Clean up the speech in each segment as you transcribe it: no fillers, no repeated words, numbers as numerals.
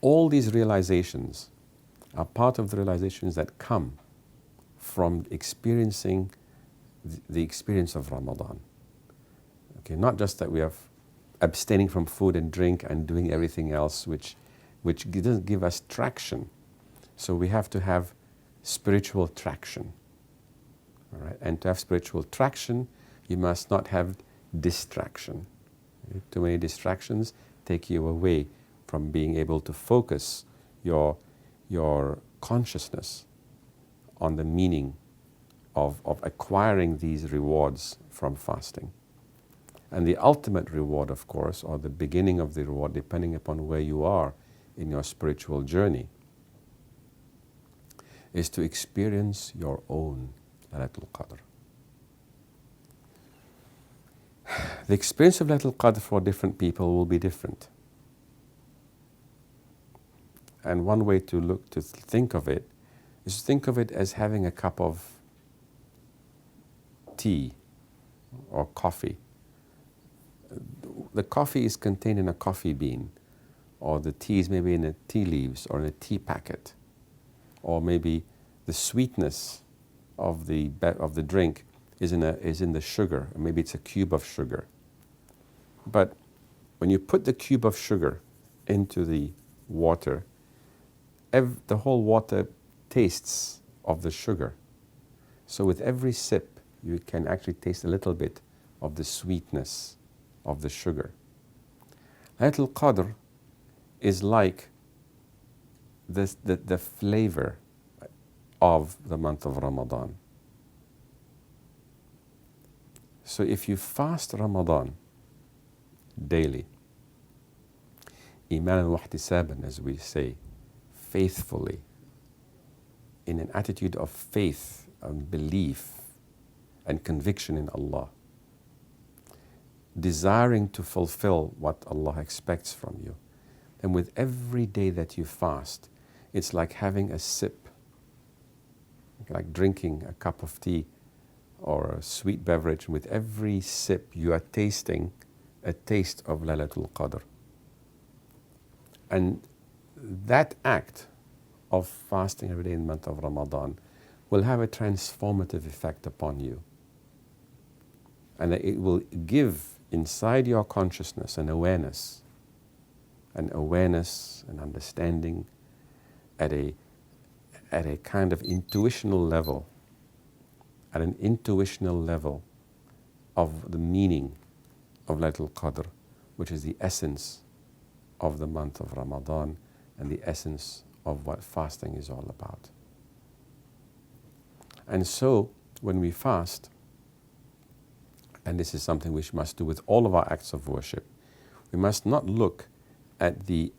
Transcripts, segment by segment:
All these realizations are part of the realizations that come from experiencing the experience of Ramadan. Okay, not just that we are abstaining from food and drink and doing everything else which doesn't give us traction. So we have to have spiritual traction. All right? And to have spiritual traction, you must not have distraction. Okay? Too many distractions take you away from being able to focus your consciousness on the meaning of acquiring these rewards from fasting. And the ultimate reward, of course, or the beginning of the reward, depending upon where you are in your spiritual journey, is to experience your own Laylatul Qadr. The experience of Laylatul Qadr for different people will be different. And one way to think of it is to think of it as having a cup of tea or coffee. The coffee is contained in a coffee bean, or the tea is maybe in a tea leaves or in a tea packet, or maybe the sweetness of the drink is in the sugar, or maybe it's a cube of sugar. But when you put the cube of sugar into the water, the whole water tastes of the sugar. So with every sip, you can actually taste a little bit of the sweetness of the sugar. Laylatul Qadr is like the flavor of the month of Ramadan. So if you fast Ramadan daily, iman wa ihtisaban, as we say, faithfully, in an attitude of faith and belief and conviction in Allah, desiring to fulfill what Allah expects from you, then with every day that you fast, it's like having a sip, like drinking a cup of tea or a sweet beverage. With every sip, you are tasting a taste of Laylatul Qadr. And that act of fasting every day in the month of Ramadan will have a transformative effect upon you. And it will give inside your consciousness an awareness and understanding at a kind of intuitional level, of the meaning of Laylatul Qadr, which is the essence of the month of Ramadan and the essence of what fasting is all about. And so, when we fast, and this is something we must do with all of our acts of worship, we must not look at the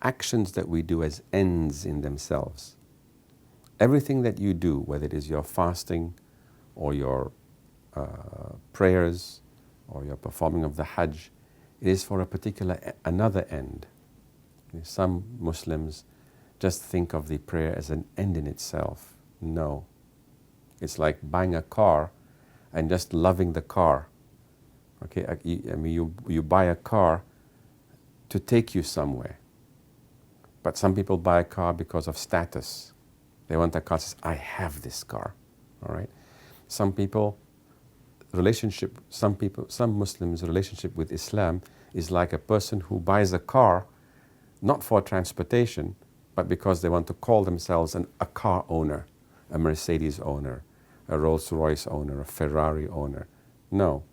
actions that we do as ends in themselves. Everything that you do, whether it is your fasting or your prayers or your performing of the Hajj, it is for a particular another end. Some Muslims just think of the prayer as an end in itself. No. It's like buying a car and just loving the car. Okay, you buy a car to take you somewhere. But some people buy a car because of status. They want a car that says, I have this car. All right. Some Muslims' relationship with Islam is like a person who buys a car not for transportation, but because they want to call themselves a car owner, a Mercedes owner, a Rolls-Royce owner, a Ferrari owner. No.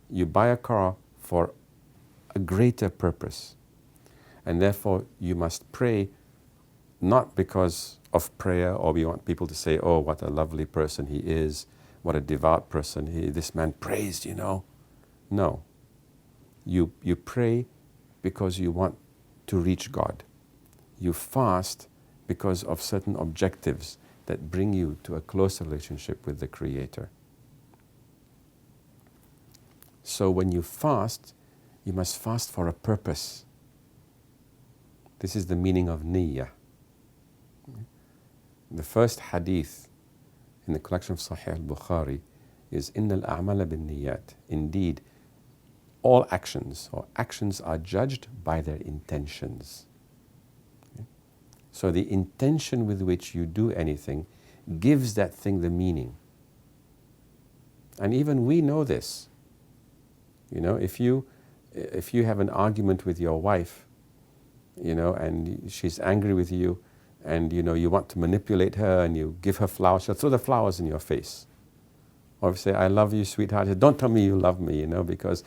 You buy a car for a greater purpose. And therefore, you must pray not because of prayer, or we want people to say, oh, what a lovely person he is, what a devout person this man prays, you know. No. You pray because you want to reach God. You fast because of certain objectives that bring you to a closer relationship with the Creator. So when you fast, you must fast for a purpose. This is the meaning of niyyah. The first hadith in the collection of Sahih al-Bukhari is إِنَّ الْأَعْمَالَ بِالنِّيَّاتِ. Indeed, all actions are judged by their intentions. So the intention with which you do anything gives that thing the meaning. And even we know this. You know, if you have an argument with your wife, you know, and she's angry with you, and you know you want to manipulate her, and you give her flowers, she'll throw the flowers in your face. Or say, "I love you, sweetheart." Don't tell me you love me, you know, because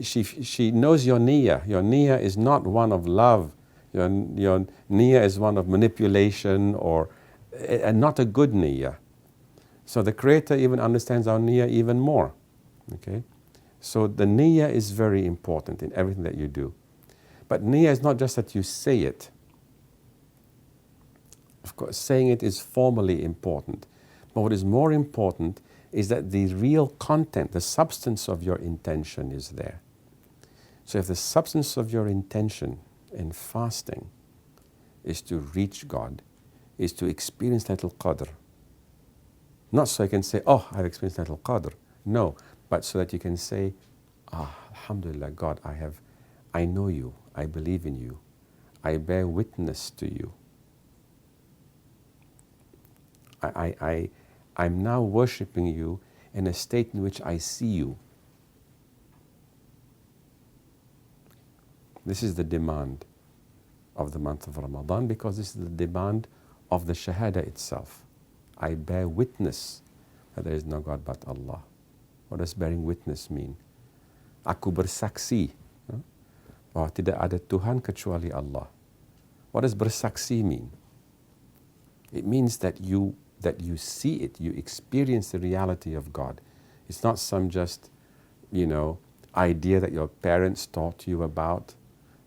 she knows your niyyah. Your niyyah is not one of love. Your niyyah is one of manipulation, or and not a good niyyah. So the Creator even understands our niyyah even more. Okay, so the niyyah is very important in everything that you do. But niyyah is not just that you say it. Of course, saying it is formally important. But what is more important is that the real content, the substance of your intention is there. So if the substance of your intention in fasting is to reach God, is to experience Laylatul Qadr, not so I can say, "Oh, I've experienced Laylatul Qadr." No, but so that you can say, Alhamdulillah, God, I know you, I believe in you, I bear witness to you. I'm now worshipping you in a state in which I see you. This is the demand of the month of Ramadan, because this is the demand of the Shahada itself. I bear witness that there is no God but Allah. What does bearing witness mean? Aku bersaksi bahwa tidak ada Tuhan kecuali Allah. What does bersaksi mean? It means that you see it, you experience the reality of God. It's not some just, idea that your parents taught you about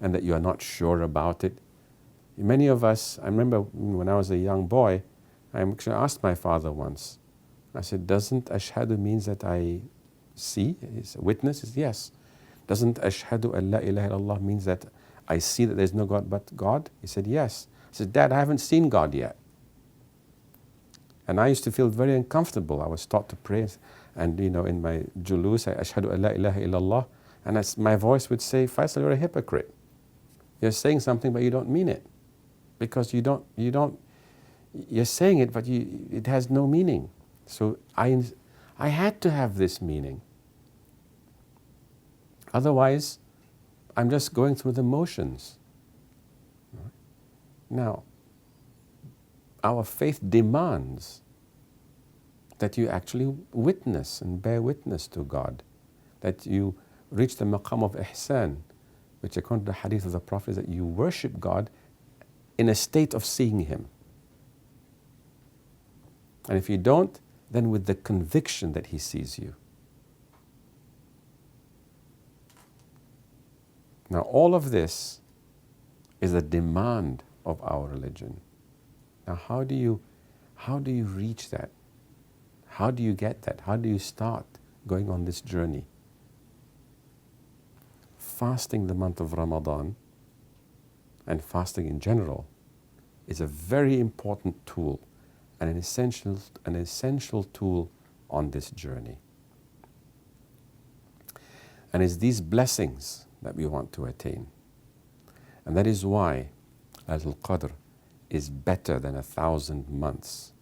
and that you are not sure about it. Many of us, I remember when I was a young boy, I actually asked my father once, I said, doesn't ashhadu means that I see? His witness is yes. Doesn't ashhadu an la ilaha illallah means that I see that there's no God but God? He said, yes. I said, Dad, I haven't seen God yet. And I used to feel very uncomfortable. I was taught to pray, and in my julus, I ashhadu an la ilaha illallah, and my voice would say, Faisal, you're a hypocrite. You're saying something, but you don't mean it. Because you're saying it, but it has no meaning. So I had to have this meaning. Otherwise, I'm just going through the motions. Now, our faith demands that you actually witness and bear witness to God, that you reach the maqam of ihsan, which according to the hadith of the Prophet is that you worship God in a state of seeing Him. And if you don't, then with the conviction that He sees you. Now all of this is a demand of our religion. Now how do you reach that? How do you get that? How do you start going on this journey? Fasting the month of Ramadan and fasting in general is a very important tool and an essential tool on this journey. And it's these blessings that we want to attain. And that is why Laylatul Qadr is better than 1,000 months.